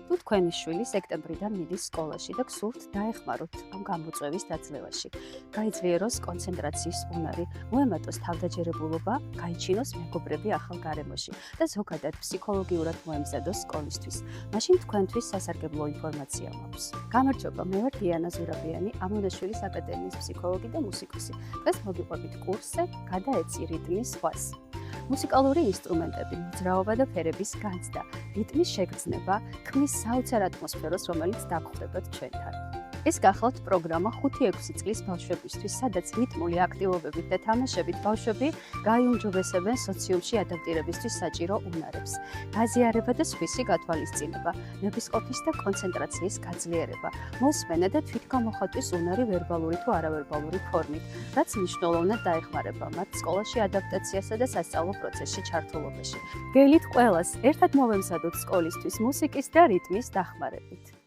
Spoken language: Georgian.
თუ თქვენი შვილი სექტემბრიდან მიდის სკოლაში და გსურთ დაეხმაროთ ამ გამოწვევის დაძლევაში, გაიძლიეროს კონცენტრაციის უნარი, მოემატოს თავდაჯერებულობა, გაიჩინოს მეგობრები ახალ გარემოში და ზოგადად ფსიქოლოგიურად მოემზადოს სკოლისთვის, მაშინ თქვენთვის სასარგებლო ინფორმაცია მაქვს. გამარჯობა, მე ვარ დიანა ზურაბიანი, ამონაშვილის აკადემიის ფსიქოლოგი და მუსიკოსი. დღეს მოგიყვებით კურსზე გადაეცი რიტმის ზღვას. მუსიკალური ინსტრუმენტები, მოძრაობა და ფერების განცდა, რიტმის შეგრძნება, ქმნის საოცარ ატმოსფეროს, რომელიც დაგხვდებათ ჩვენთან. ეს გახლავთ პროგრამა 5-6 წლის ბავშვებისთვის, სადაც რიტმული აქტივობებით და თამაშებით ბავშვები გაიუმჯობესებენ სოციუმში ადაპტირებისთვის საჭირო უნარებს. გაზიარება და სხვისი გათვალისწინება, ნებისყოფის და კონცენტრაციის გაძლიერება, მოსმენა და თვითგამოხატვის უნარი ვერბალური თუ არავერბალური ფორმით, რაც მნიშვნელოვნად დაეხმარება მათ სკოლაში ადაპტაციასა და სასწავლო პროცესში ჩართულობაში. გველით ყველას ერთად მოვემზადოთ სკოლისთვის მუსიკის და რიტმის დახმარებით.